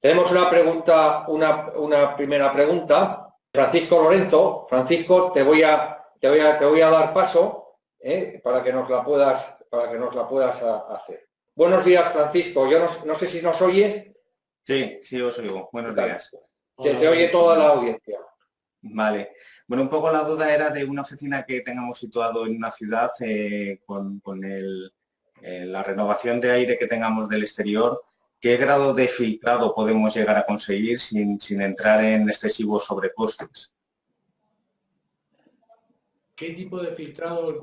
Tenemos una pregunta, una primera pregunta. Francisco Lorenzo. Francisco, te voy a dar paso para que nos la puedas hacer. Buenos días, Francisco. Yo no sé si nos oyes. Sí, os oigo. Buenos días. Te oye toda la audiencia. Vale. Bueno, un poco la duda era de una oficina que tengamos situado en una ciudad con la renovación de aire que tengamos del exterior. ¿Qué grado de filtrado podemos llegar a conseguir sin entrar en excesivos sobrecostes? ¿Qué tipo de filtrado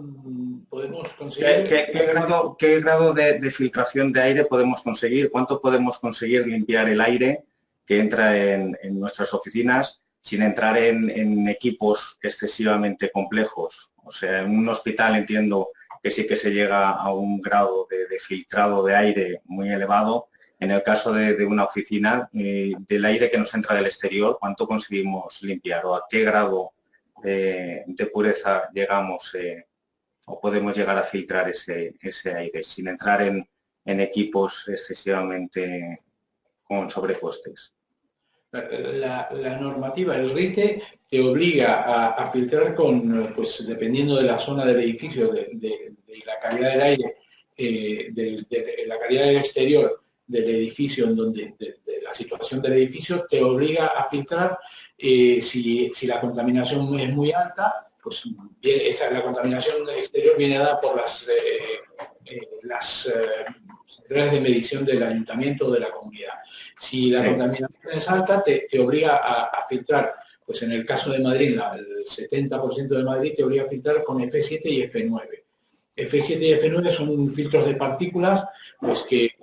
podemos conseguir? ¿Qué grado de filtración de aire podemos conseguir? ¿Cuánto podemos conseguir limpiar el aire que entra en nuestras oficinas sin entrar en equipos excesivamente complejos? O sea, en un hospital entiendo que sí que se llega a un grado de filtrado de aire muy elevado. En el caso de una oficina, del aire que nos entra del exterior, ¿cuánto conseguimos limpiar o a qué grado de pureza llegamos o podemos llegar a filtrar ese aire sin entrar en equipos excesivamente con sobrecostes? La normativa, el RITE, te obliga a filtrar pues dependiendo de la zona del edificio, de la calidad del aire, de la calidad del exterior del edificio, de la situación del edificio, te obliga a filtrar. Si la contaminación es muy alta, pues la contaminación exterior viene dada por las centrales de medición del ayuntamiento o de la comunidad. Si la contaminación es alta, te obliga a filtrar. Pues en el caso de Madrid, el 70% de Madrid te obliga a filtrar con F7 y F9. F7 y F9 son filtros de partículas pues, que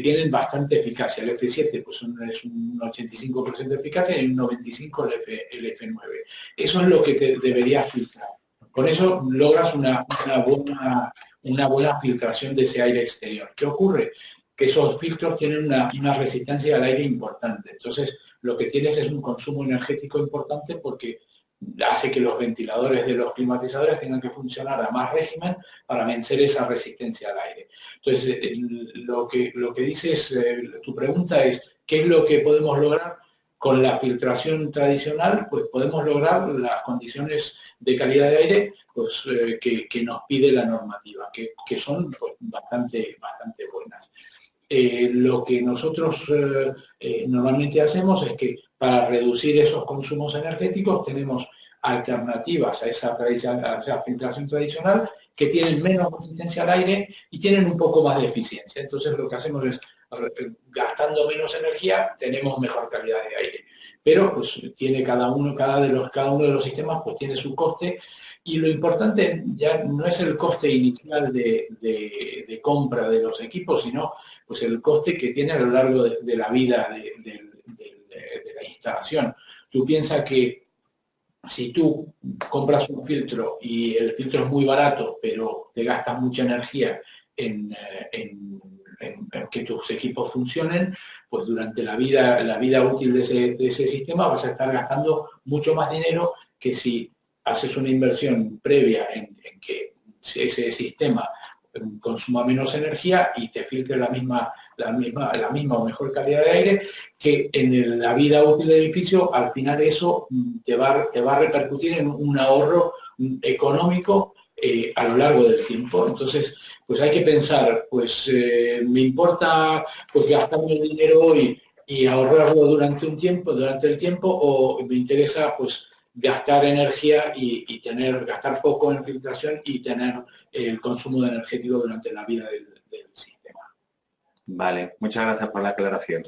tienen bastante eficacia. El F7 pues, es un 85% de eficacia y un 95% el F9. Eso es lo que te deberías filtrar. Con eso logras una buena filtración de ese aire exterior. ¿Qué ocurre? Que esos filtros tienen una resistencia al aire importante. Entonces, lo que tienes es un consumo energético importante porque hace que los ventiladores de los climatizadores tengan que funcionar a más régimen para vencer esa resistencia al aire. Entonces, lo que dices, tu pregunta es, ¿qué es lo que podemos lograr? Con la filtración tradicional, pues podemos lograr las condiciones de calidad de aire pues, que nos pide la normativa, que son pues, bastante buenas. Lo que nosotros normalmente hacemos es que para reducir esos consumos energéticos tenemos alternativas a esa filtración tradicional que tienen menos resistencia al aire y tienen un poco más de eficiencia. Entonces lo que hacemos es, gastando menos energía, tenemos mejor calidad de aire. Pero pues tiene cada uno de los sistemas pues tiene su coste y lo importante ya no es el coste inicial de compra de los equipos, sino pues el coste que tiene a lo largo de la vida de la instalación. Tú piensas que si tú compras un filtro y el filtro es muy barato, pero te gastas mucha energía en que tus equipos funcionen, pues durante la vida útil de ese sistema vas a estar gastando mucho más dinero que si haces una inversión previa en que ese sistema consuma menos energía y te filtre la misma o mejor calidad de aire, que en la vida útil del edificio, al final eso te va a repercutir en un ahorro económico a lo largo del tiempo. Entonces, pues hay que pensar, pues me importa pues gastarme el dinero hoy y ahorrarlo durante el tiempo, o me interesa pues gastar energía y gastar poco en filtración y tener el consumo energético durante la vida del sistema. Vale, muchas gracias por la aclaración.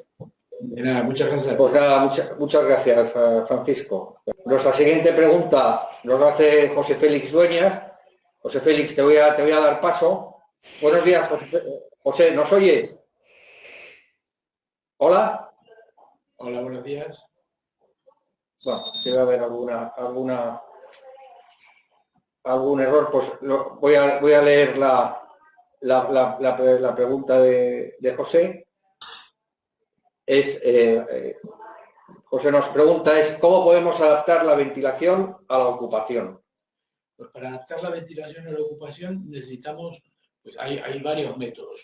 De nada, muchas gracias. Pues nada, muchas gracias, Francisco. Nuestra siguiente pregunta nos hace José Félix Dueñas. José Félix, te voy a dar paso. Buenos días, José, ¿nos oyes? ¿Hola? Hola, buenos días. Bueno, si va a haber algún error, pues voy a leer la pregunta de José. José nos pregunta ¿cómo podemos adaptar la ventilación a la ocupación? Pues para adaptar la ventilación a la ocupación necesitamos, pues hay varios métodos.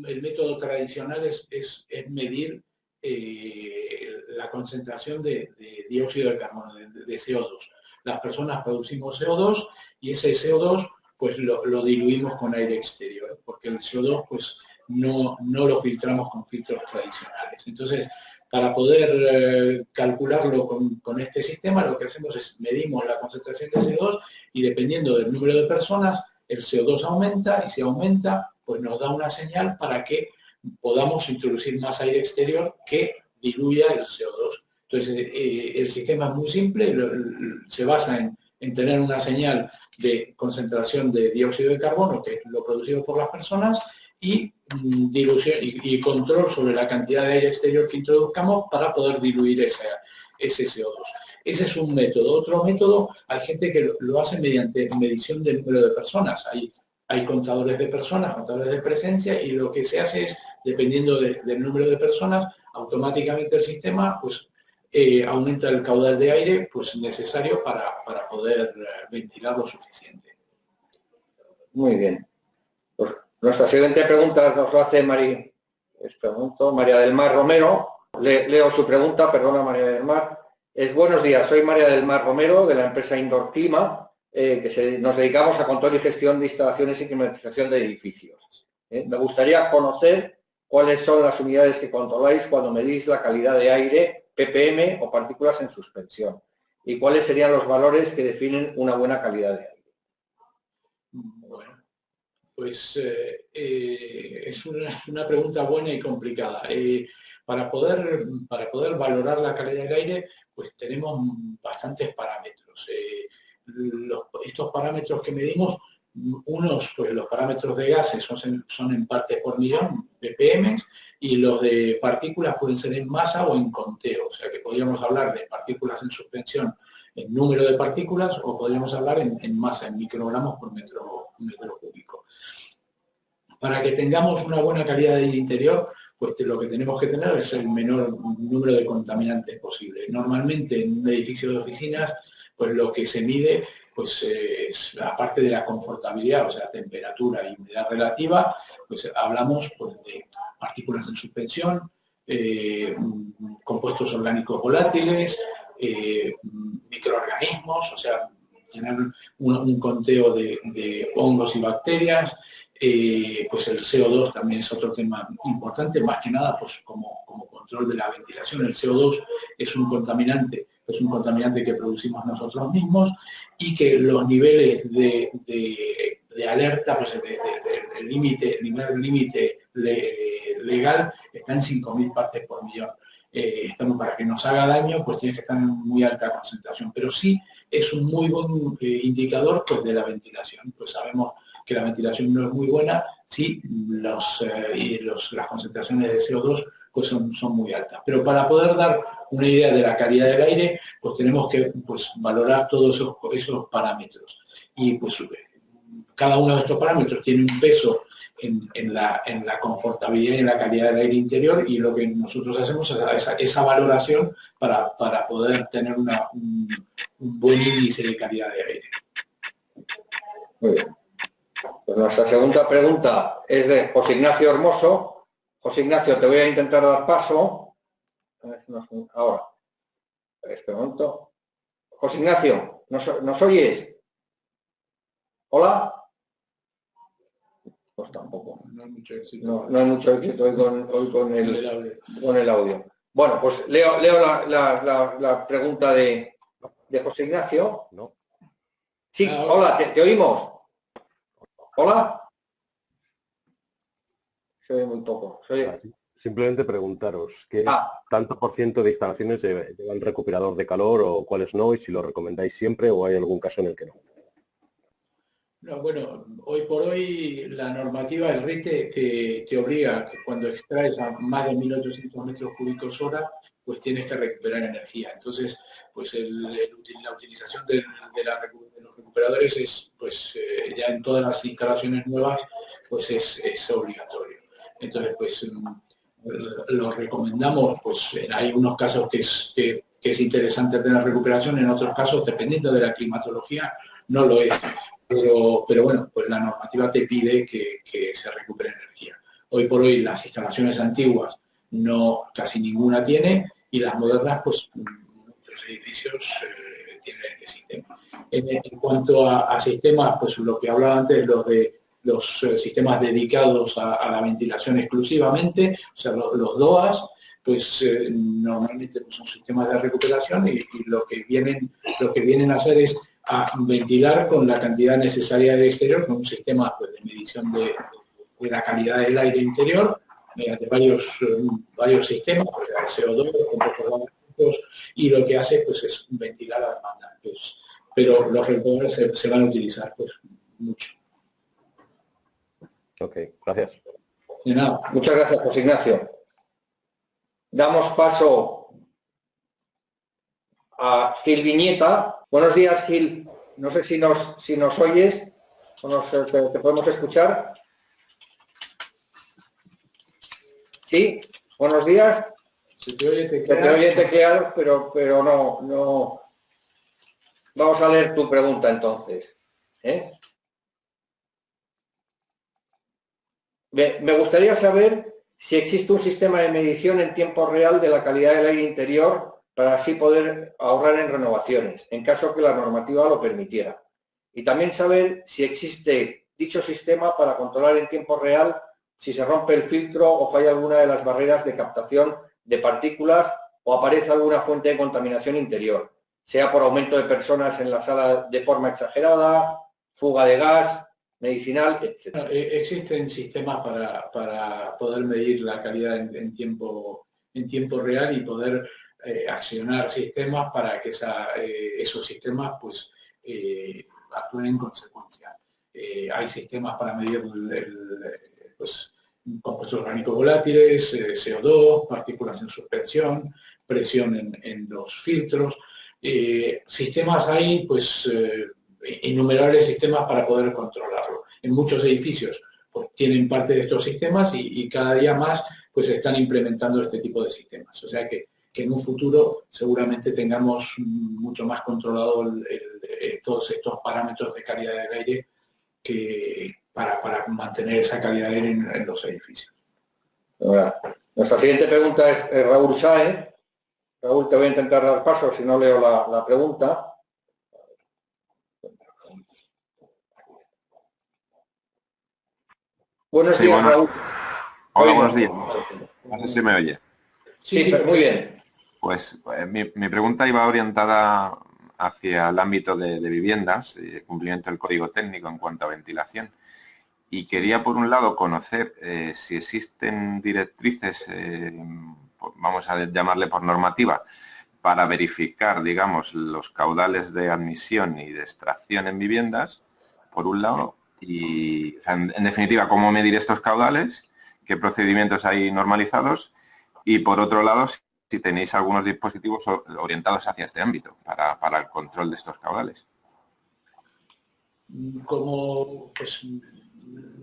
El método tradicional es medir la concentración de dióxido de carbono, de CO2. Las personas producimos CO2 y ese CO2 pues lo diluimos con aire exterior, porque el CO2 pues no lo filtramos con filtros tradicionales. Entonces, para poder calcularlo con este sistema, lo que hacemos es medimos la concentración de CO2 y dependiendo del número de personas, el CO2 aumenta y si aumenta, pues nos da una señal para que podamos introducir más aire exterior que diluya el CO2. Entonces, el sistema es muy simple, se basa en tener una señal de concentración de dióxido de carbono, que es lo producido por las personas, y dilución y control sobre la cantidad de aire exterior que introduzcamos para poder diluir ese CO2. Ese es un método. Otro método, hay gente que lo hace mediante medición del número de personas. Hay contadores de personas, contadores de presencia, y lo que se hace es, dependiendo del número de personas, automáticamente el sistema pues, aumenta el caudal de aire pues, necesario para poder ventilar lo suficiente. Muy bien. Pues nuestra siguiente pregunta nos lo hace María del Mar Romero. Leo su pregunta, perdona María del Mar. Buenos días, soy María del Mar Romero de la empresa Indoor Clima, nos dedicamos a control y gestión de instalaciones y climatización de edificios. Me gustaría conocer cuáles son las unidades que controláis cuando medís la calidad de aire, ppm o partículas en suspensión, y cuáles serían los valores que definen una buena calidad de aire. Bueno, pues es una pregunta buena y complicada. Para poder valorar la calidad del aire, pues tenemos bastantes parámetros. Estos parámetros que medimos, unos, pues los parámetros de gases son en partes por millón, ppm, y los de partículas pueden ser en masa o en conteo. O sea que podríamos hablar de partículas en suspensión en número de partículas o podríamos hablar en masa, en microgramos por metro cúbico. Para que tengamos una buena calidad del interior, pues lo que tenemos que tener es el menor número de contaminantes posible. Normalmente en un edificio de oficinas, pues lo que se mide pues es la parte de la confortabilidad, o sea, temperatura y humedad relativa, pues hablamos pues, de partículas en suspensión, compuestos orgánicos volátiles, microorganismos, o sea, tener un conteo de hongos y bacterias. Pues el CO2 también es otro tema importante, más que nada pues como control de la ventilación. El CO2 es un contaminante que producimos nosotros mismos y que los niveles de alerta, pues el nivel límite legal está en 5.000 partes por millón. Para que nos haga daño, pues tiene que estar en muy alta concentración, pero sí es un muy buen indicador pues, de la ventilación. Pues sabemos que la ventilación no es muy buena si las concentraciones de CO2 pues son muy altas. Pero para poder dar una idea de la calidad del aire, pues tenemos que pues, valorar todos esos parámetros. Y pues cada uno de estos parámetros tiene un peso en la confortabilidad y en la calidad del aire interior, y lo que nosotros hacemos es esa valoración para poder tener un buen índice de calidad de aire. Muy bien. Pues nuestra segunda pregunta es de José Ignacio Hermoso. José Ignacio, te voy a intentar dar paso. Ahora. Este momento. José Ignacio, ¿nos oyes? ¿Hola? Pues tampoco. No hay mucho éxito. No hay mucho éxito hoy con el audio. Bueno, pues leo la pregunta de José Ignacio. No. Sí, hola, te oímos. ¿Hola? Se oye muy poco. Simplemente preguntaros, ¿qué tanto por ciento de instalaciones llevan recuperador de calor o cuáles no? Y si lo recomendáis siempre o hay algún caso en el que no. No, bueno, hoy por hoy la normativa del RITE te obliga que cuando extraes a más de 1.800 metros cúbicos hora, pues tienes que recuperar energía. Entonces, pues la utilización de los recuperadores es, pues ya en todas las instalaciones nuevas, pues es obligatorio. Entonces, pues lo recomendamos, pues hay unos casos que es interesante tener recuperación, en otros casos, dependiendo de la climatología, no lo es. Pero bueno, pues la normativa te pide que se recupere energía. Hoy por hoy las instalaciones antiguas casi ninguna tiene, y las modernas, pues muchos edificios tienen este sistema. En cuanto a sistemas, pues lo que hablaba antes, los sistemas dedicados a la ventilación exclusivamente, o sea, los DOAS, pues normalmente pues, son sistemas de recuperación y lo que vienen a hacer es a ventilar con la cantidad necesaria de exterior, con un sistema pues, de medición de la calidad del aire interior, mediante varios sistemas, pues, CO2, compuestos, y lo que hace pues, es ventilar a demanda. Pues, pero los recuperadores se van a utilizar pues, mucho. Ok, gracias. De nada. Muchas gracias, José Ignacio. Damos paso a Gil Viñeta. Buenos días, Gil. No sé si nos oyes o te podemos escuchar. Sí, buenos días. Se te oye tecleado, pero no. Vamos a leer tu pregunta entonces. Me gustaría saber si existe un sistema de medición en tiempo real de la calidad del aire interior para así poder ahorrar en renovaciones, en caso que la normativa lo permitiera. Y también saber si existe dicho sistema para controlar en tiempo real si se rompe el filtro o falla alguna de las barreras de captación de partículas o aparece alguna fuente de contaminación interior, sea por aumento de personas en la sala de forma exagerada, fuga de gas, medicinal, etc. Existen sistemas para poder medir la calidad en tiempo real y poder accionar sistemas para que esos sistemas pues, actúen en consecuencia. Hay sistemas para medir pues, compuestos orgánicos volátiles, CO2, partículas en suspensión, presión en los filtros. Sistemas hay, pues, innumerables sistemas para poder controlarlo. En muchos edificios pues, tienen parte de estos sistemas y cada día más pues están implementando este tipo de sistemas. O sea que en un futuro seguramente tengamos mucho más controlado todos estos parámetros de calidad del aire para mantener esa calidad del aire en los edificios. Ahora, nuestra siguiente pregunta es Raúl Sáez. Raúl, te voy a intentar dar paso si no leo la pregunta. Buenos días, Raúl. Hola, buenos días. No sé si me oye. Sí, muy bien. Pues mi pregunta iba orientada hacia el ámbito de viviendas y el cumplimiento del código técnico en cuanto a ventilación. Y quería, por un lado, conocer si existen directrices, vamos a llamarle por normativa, para verificar, digamos, los caudales de admisión y de extracción en viviendas, por un lado, y en definitiva, cómo medir estos caudales, qué procedimientos hay normalizados, y por otro lado, si tenéis algunos dispositivos orientados hacia este ámbito, para el control de estos caudales. Como pues,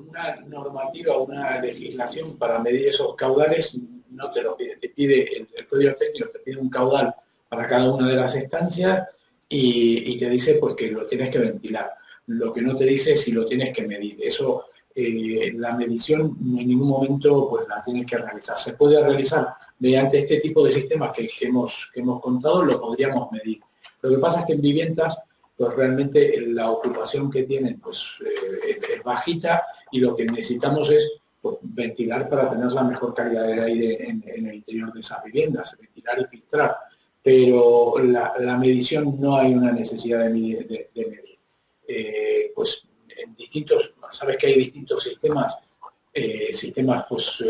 una normativa o una legislación para medir esos caudales no te lo pide, te pide el código técnico, te pide un caudal para cada una de las estancias y te dice pues que lo tienes que ventilar. Lo que no te dice es si lo tienes que medir. Eso, la medición en ningún momento pues la tienes que realizar. Se puede realizar mediante este tipo de sistemas que hemos contado, lo podríamos medir. Lo que pasa es que en viviendas pues realmente la ocupación que tienen pues, es bajita y lo que necesitamos es pues, ventilar para tener la mejor calidad del aire en el interior de esas viviendas, ventilar y filtrar. Pero la medición no hay una necesidad de medir. Pues en distintos, sabes que hay distintos sistemas, pues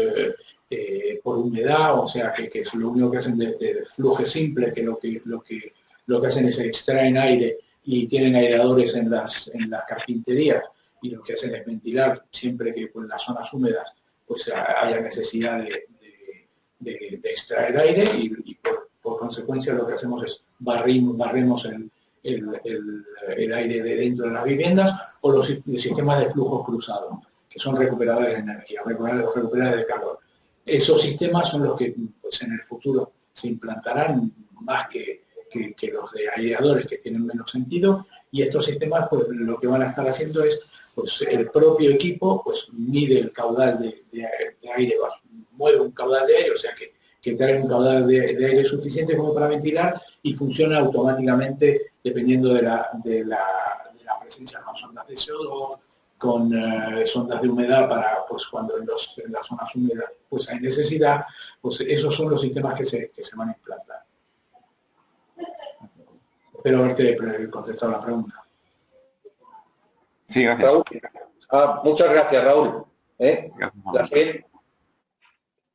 por humedad, o sea que es lo único que hacen de flujo simple, que lo que hacen es extraen aire y tienen aireadores en las carpinterías y lo que hacen es ventilar siempre que pues, en las zonas húmedas pues haya necesidad de extraer aire y por consecuencia lo que hacemos es barremos el aire de dentro de las viviendas o los sistemas de flujo cruzado, que son recuperadores de energía, recuperadores de calor. Esos sistemas son los que pues, en el futuro se implantarán más que los de aireadores que tienen menos sentido y estos sistemas pues lo que van a estar haciendo es pues el propio equipo pues mide el caudal de aire mueve un caudal de aire, o sea que trae un caudal de aire suficiente como para ventilar y funciona automáticamente dependiendo de la presencia con sondas de CO2, con sondas de humedad para pues cuando en las zonas húmedas pues hay necesidad, pues esos son los sistemas que se van a implantar. Espero haberte contestado la pregunta. Sí, gracias. Raúl. Muchas gracias, Raúl.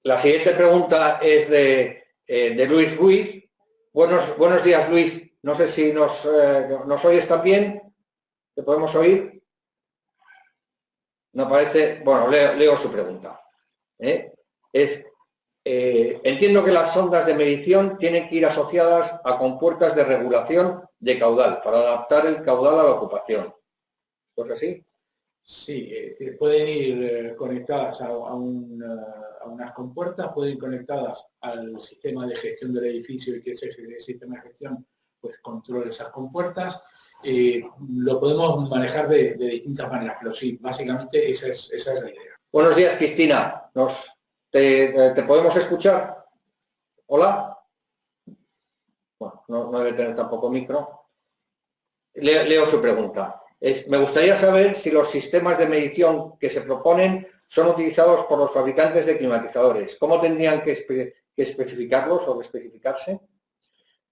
La siguiente pregunta es de Luis Ruiz. Buenos días, Luis. No sé si nos oyes también. ¿Te podemos oír? No parece. Bueno, leo su pregunta. Entiendo que las sondas de medición tienen que ir asociadas a compuertas de regulación de caudal para adaptar el caudal a la ocupación. ¿Es así? Sí, pueden ir conectadas a unas compuertas, pueden ir conectadas al sistema de gestión del edificio y que ese sistema de gestión pues controle esas compuertas. Lo podemos manejar de distintas maneras, pero sí, básicamente esa es la idea. Buenos días, Cristina. ¿Te podemos escuchar? ¿Hola? Bueno, no debe tener tampoco micro. Leo su pregunta. Me gustaría saber si los sistemas de medición que se proponen son utilizados por los fabricantes de climatizadores. ¿Cómo tendrían que especificarlos o especificarse?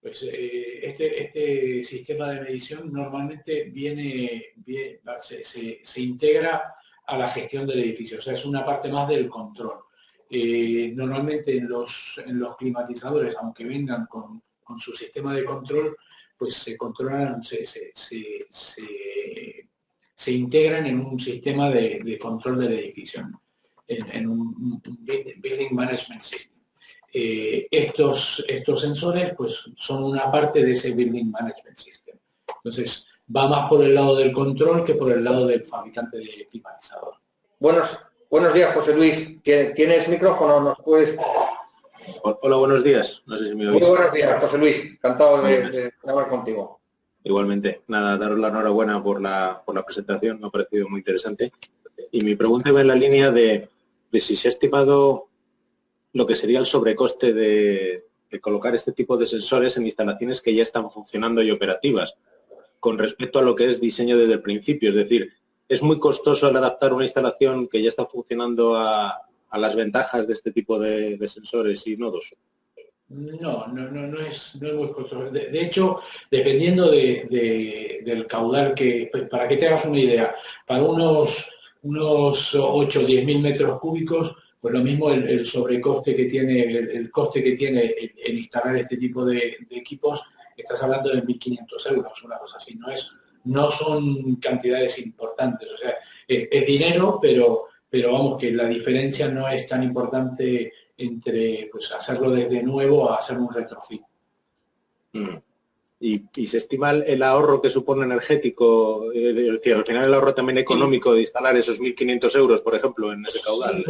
Pues este sistema de medición normalmente se integra a la gestión del edificio, o sea, es una parte más del control. Normalmente en los climatizadores, aunque vengan con su sistema de control, pues se controlan, se integran en un sistema de control del edificio, en un Building Management System. Estos sensores pues son una parte de ese Building Management System. Entonces, va más por el lado del control que por el lado del fabricante de climatizador. Buenos días, José Luis. ¿Tienes micrófono? ¿Nos puedes...? Hola, buenos días. No sé si me oís. Muy buenos días, José Luis. Encantado de hablar contigo. Igualmente. Nada, daros la enhorabuena por la presentación. Me ha parecido muy interesante. Y mi pregunta va en la línea de si se ha estimado lo que sería el sobrecoste de colocar este tipo de sensores en instalaciones que ya están funcionando y operativas, con respecto a lo que es diseño desde el principio. Es decir, ¿es muy costoso el adaptar una instalación que ya está funcionando a las ventajas de este tipo de sensores y nodos? No es muy costoso. De hecho, dependiendo del caudal para que te hagas una idea, para unos 8 o 10.000 metros cúbicos, pues lo mismo el sobrecoste que tiene, el coste que tiene el instalar este tipo de equipos, estás hablando de 1.500 euros, una cosa así. No son cantidades importantes, o sea, es dinero, pero vamos, que la diferencia no es tan importante entre pues hacerlo desde nuevo a hacer un retrofit. ¿Y se estima el ahorro que supone energético? Que al final el ahorro también económico de instalar esos 1.500 euros, por ejemplo, en ese caudal.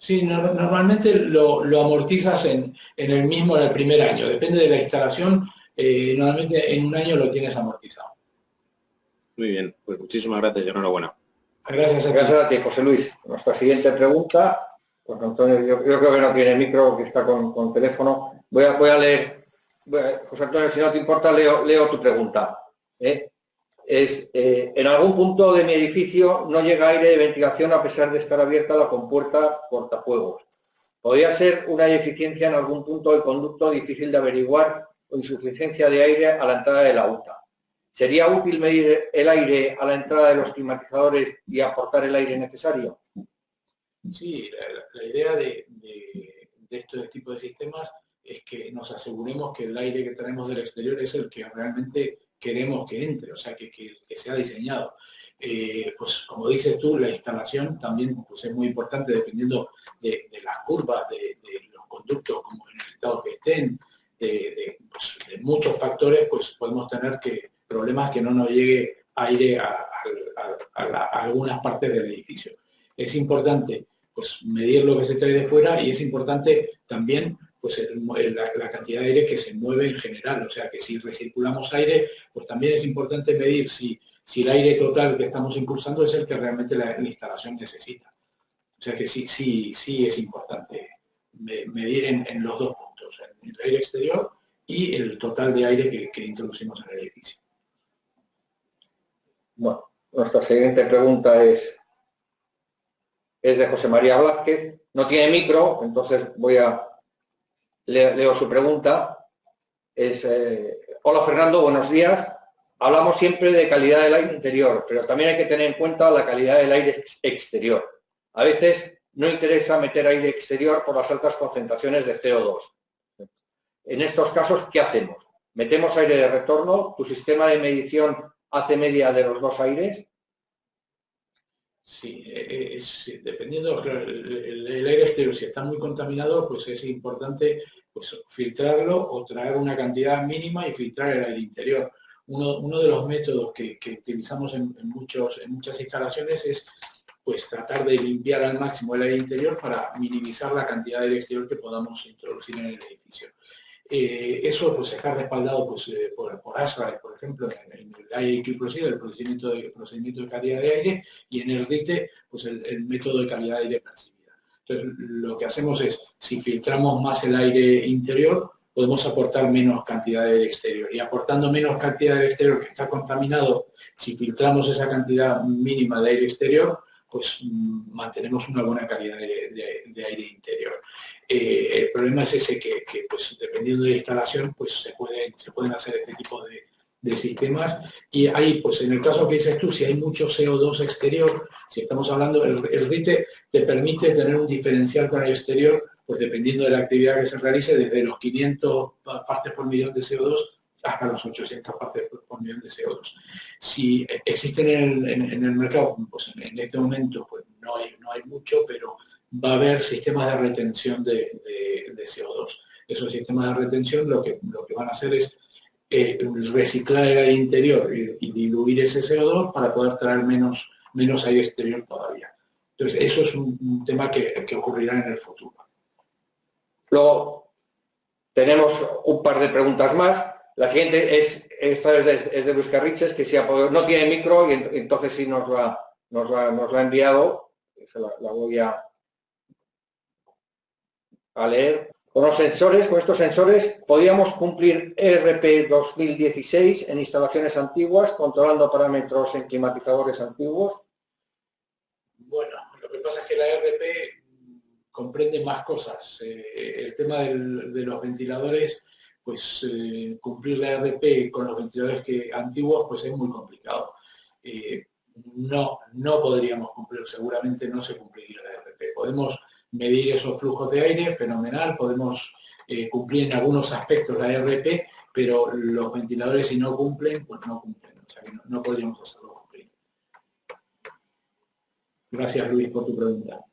Normalmente lo amortizas en el primer año. Depende de la instalación, normalmente en un año lo tienes amortizado. Muy bien, pues muchísimas gracias y enhorabuena. Gracias a ti, José Luis. Nuestra siguiente pregunta, pues Antonio, yo creo que no tiene micro, que está con teléfono. Voy a leer. José Antonio, si no te importa, leo tu pregunta. En algún punto de mi edificio no llega aire de ventilación a pesar de estar abierta la compuerta cortafuegos. ¿Podría ser una ineficiencia en algún punto del conducto difícil de averiguar o insuficiencia de aire a la entrada de la UTA? ¿Sería útil medir el aire a la entrada de los climatizadores y aportar el aire necesario? Sí, la idea de este tipo de sistemas es que nos aseguremos que el aire que traemos del exterior es el que realmente queremos que entre, o sea, que sea diseñado. Pues como dices tú, la instalación también pues, es muy importante dependiendo de las curvas, de los conductos, como en el estado que estén, de muchos factores, pues podemos tener problemas que no nos llegue aire a algunas partes del edificio. Es importante pues, medir lo que se trae de fuera y es importante también pues la cantidad de aire que se mueve en general, o sea que si recirculamos aire, pues también es importante medir si el aire total que estamos impulsando es el que realmente la instalación necesita. O sea que sí es importante medir en los dos puntos, en el aire exterior y el total de aire que introducimos en el edificio. Bueno, nuestra siguiente pregunta es de José María Blázquez. No tiene micro, entonces leo su pregunta. Hola Fernando, buenos días. Hablamos siempre de calidad del aire interior, pero también hay que tener en cuenta la calidad del aire exterior. A veces no interesa meter aire exterior por las altas concentraciones de CO2. En estos casos, ¿qué hacemos? ¿Metemos aire de retorno? ¿Tu sistema de medición hace media de los dos aires? Sí, dependiendo, claro, el aire exterior, si está muy contaminado, pues es importante pues, filtrarlo o traer una cantidad mínima y filtrar el aire interior. Uno de los métodos que utilizamos en muchas instalaciones es pues tratar de limpiar al máximo el aire interior para minimizar la cantidad de aire exterior que podamos introducir en el edificio. Eso pues está respaldado pues, por ASRAE, por ejemplo, en el IAQ Procedure, el procedimiento de calidad de aire, y en el RITE, pues el método de calidad de aire percibida. Entonces, lo que hacemos es, si filtramos más el aire interior, podemos aportar menos cantidad de aire exterior. Y aportando menos cantidad de aire exterior que está contaminado, si filtramos esa cantidad mínima de aire exterior, pues mantenemos una buena calidad de aire interior. El problema es ese que pues, dependiendo de la instalación, pues se pueden hacer este tipo de sistemas. Y ahí, pues en el caso que dices tú, si hay mucho CO2 exterior, si estamos hablando, el RITE te permite tener un diferencial con el exterior, pues dependiendo de la actividad que se realice, desde los 500 partes por millón de CO2 hasta los 800 partes por millón de CO2. Si existen en el mercado, pues en este momento pues no hay mucho, pero va a haber sistemas de retención de CO2. Esos sistemas de retención lo que van a hacer es reciclar el aire interior y diluir ese CO2 para poder traer menos aire exterior todavía. Entonces, eso es un tema que ocurrirá en el futuro. Luego, tenemos un par de preguntas más. La siguiente esta es de Luis Carriches, que no tiene micro y entonces sí nos la ha enviado. La voy a leer. Con estos sensores, podríamos cumplir ERP 2016 en instalaciones antiguas, controlando parámetros en climatizadores antiguos. Bueno, lo que pasa es que la ERP comprende más cosas. El tema de los ventiladores, pues cumplir la ERP con los ventiladores antiguos, pues es muy complicado. No podríamos cumplir, seguramente no se cumpliría la ERP. Podemos medir esos flujos de aire, fenomenal, podemos cumplir en algunos aspectos la ERP, pero los ventiladores si no cumplen, pues no cumplen. O sea que no podríamos hacerlo cumplir. Gracias, Luis, por tu pregunta.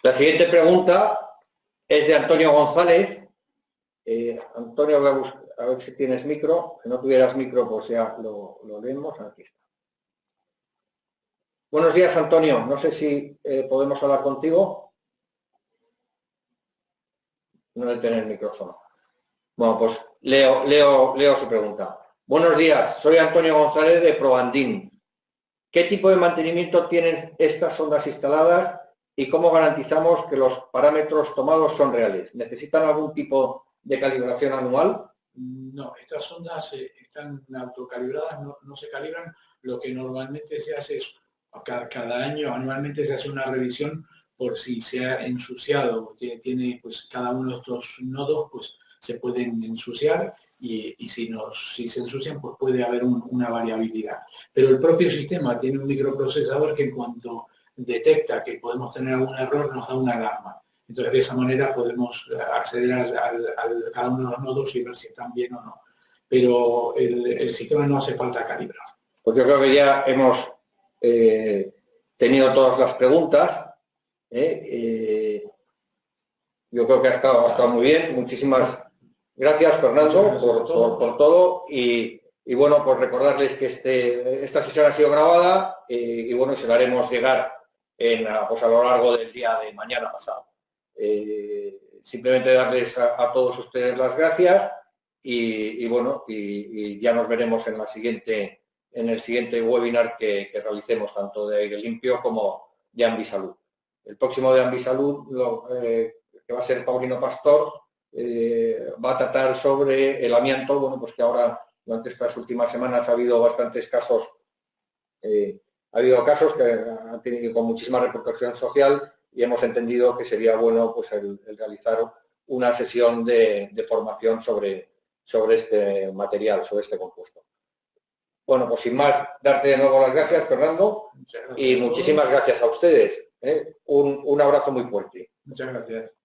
La siguiente pregunta es de Antonio González. Antonio, voy a ver si tienes micro. Si no tuvieras micro, pues ya lo leemos. Aquí está. Buenos días, Antonio. No sé si podemos hablar contigo. No debe tener micrófono. Bueno, pues leo su pregunta. Buenos días, soy Antonio González de Probandín. ¿Qué tipo de mantenimiento tienen estas sondas instaladas y cómo garantizamos que los parámetros tomados son reales? ¿Necesitan algún tipo de calibración anual? No, estas sondas están autocalibradas, no se calibran. Lo que normalmente se hace es, cada año, anualmente se hace una revisión por si se ha ensuciado, tiene pues cada uno de estos nodos, pues se pueden ensuciar y si se ensucian, pues puede haber una variabilidad. Pero el propio sistema tiene un microprocesador que en cuanto detecta que podemos tener algún error, nos da una alarma. Entonces, de esa manera podemos acceder a cada uno de los nodos y ver si están bien o no. Pero el sistema no hace falta calibrar. Pues yo creo que ya hemos tenido todas las preguntas. Yo creo que ha estado muy bien. Muchísimas gracias, Fernando, por todo. Y bueno, pues recordarles que esta sesión ha sido grabada y bueno, se la haremos llegar pues a lo largo del día de mañana pasado. Simplemente darles a todos ustedes las gracias y bueno, y ya nos veremos en el siguiente webinar que realicemos, tanto de aire limpio como de Ambisalud. El próximo de Ambisalud, que va a ser Paulino Pastor, va a tratar sobre el amianto, bueno, pues que ahora durante estas últimas semanas ha habido bastantes casos, ha habido casos que han tenido con muchísima repercusión social y hemos entendido que sería bueno pues el realizar una sesión de formación sobre este material, sobre este compuesto. Bueno, pues sin más, darte de nuevo las gracias, Fernando, y muchísimas gracias a ustedes. Un abrazo muy fuerte. Muchas gracias.